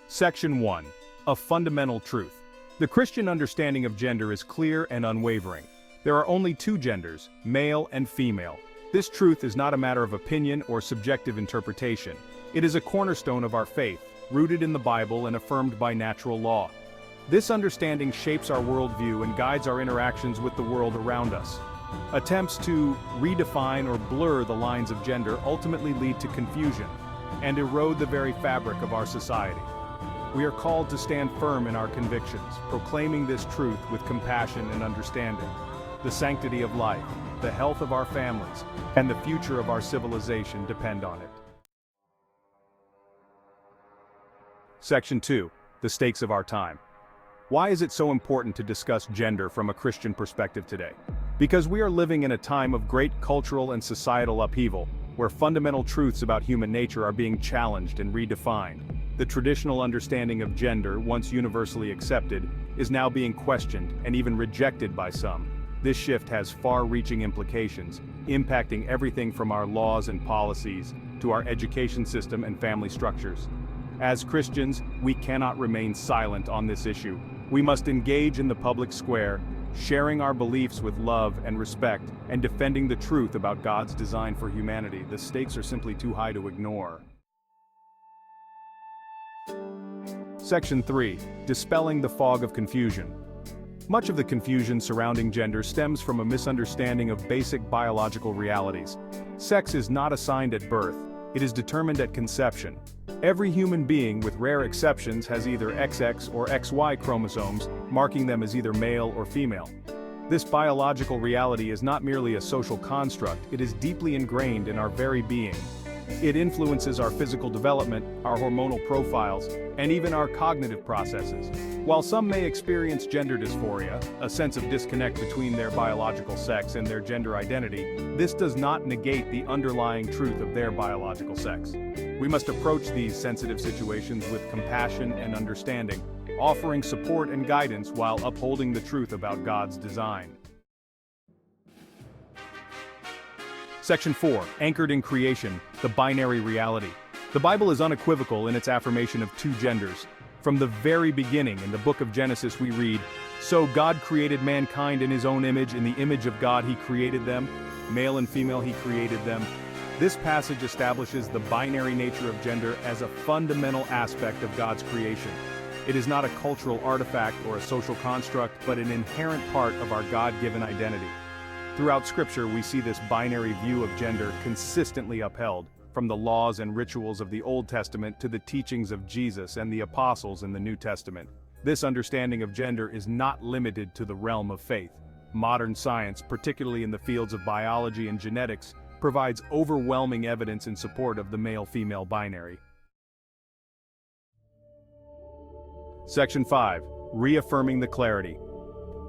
Section 1. A fundamental truth. The Christian understanding of gender is clear and unwavering. There are only two genders, male and female. This truth is not a matter of opinion or subjective interpretation. It is a cornerstone of our faith, rooted in the Bible and affirmed by natural law. This understanding shapes our worldview and guides our interactions with the world around us. Attempts to redefine or blur the lines of gender ultimately lead to confusion and erode the very fabric of our society. We are called to stand firm in our convictions, proclaiming this truth with compassion and understanding. The sanctity of life, the health of our families, and the future of our civilization depend on it. Section 2. The stakes of our time. Why is it so important to discuss gender from a Christian perspective today? Because we are living in a time of great cultural and societal upheaval, where fundamental truths about human nature are being challenged and redefined. The traditional understanding of gender, once universally accepted, is now being questioned and even rejected by some. This shift has far-reaching implications, impacting everything from our laws and policies to our education system and family structures. As Christians, we cannot remain silent on this issue. We must engage in the public square, sharing our beliefs with love and respect, and defending the truth about God's design for humanity. The stakes are simply too high to ignore. Section 3. Dispelling the fog of confusion. Much of the confusion surrounding gender stems from a misunderstanding of basic biological realities. Sex is not assigned at birth, it is determined at conception. Every human being, with rare exceptions, has either XX or XY chromosomes, marking them as either male or female. This biological reality is not merely a social construct, it is deeply ingrained in our very being. It influences our physical development, our hormonal profiles, and even our cognitive processes. While some may experience gender dysphoria, a sense of disconnect between their biological sex and their gender identity, this does not negate the underlying truth of their biological sex. We must approach these sensitive situations with compassion and understanding, offering support and guidance while upholding the truth about God's design. Section 4. Anchored in creation, the binary reality. The Bible is unequivocal in its affirmation of two genders. From the very beginning in the book of Genesis we read, "So God created mankind in his own image, in the image of God he created them, male and female he created them." This passage establishes the binary nature of gender as a fundamental aspect of God's creation. It is not a cultural artifact or a social construct, but an inherent part of our God-given identity. Throughout Scripture, we see this binary view of gender consistently upheld, from the laws and rituals of the Old Testament to the teachings of Jesus and the apostles in the New Testament. This understanding of gender is not limited to the realm of faith. Modern science, particularly in the fields of biology and genetics, provides overwhelming evidence in support of the male-female binary. Section 5. Reaffirming the clarity.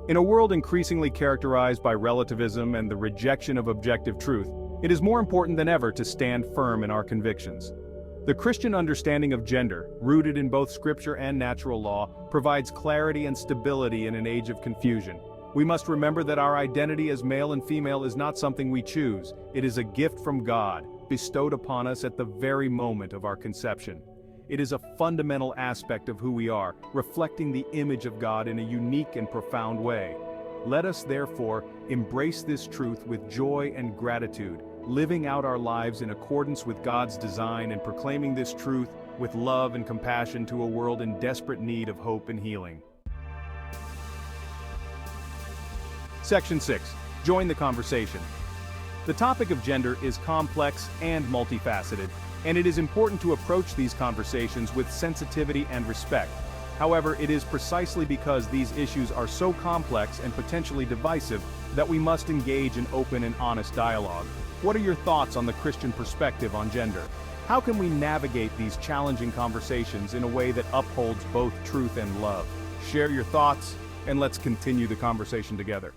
In a world increasingly characterized by relativism and the rejection of objective truth, it is more important than ever to stand firm in our convictions. The Christian understanding of gender, rooted in both Scripture and natural law, provides clarity and stability in an age of confusion. We must remember that our identity as male and female is not something we choose. It is a gift from God, bestowed upon us at the very moment of our conception. It is a fundamental aspect of who we are, reflecting the image of God in a unique and profound way. Let us therefore embrace this truth with joy and gratitude, living out our lives in accordance with God's design and proclaiming this truth with love and compassion to a world in desperate need of hope and healing. Section 6. Join the conversation. The topic of gender is complex and multifaceted, and it is important to approach these conversations with sensitivity and respect. However, it is precisely because these issues are so complex and potentially divisive that we must engage in open and honest dialogue. What are your thoughts on the Christian perspective on gender? How can we navigate these challenging conversations in a way that upholds both truth and love? Share your thoughts, and let's continue the conversation together.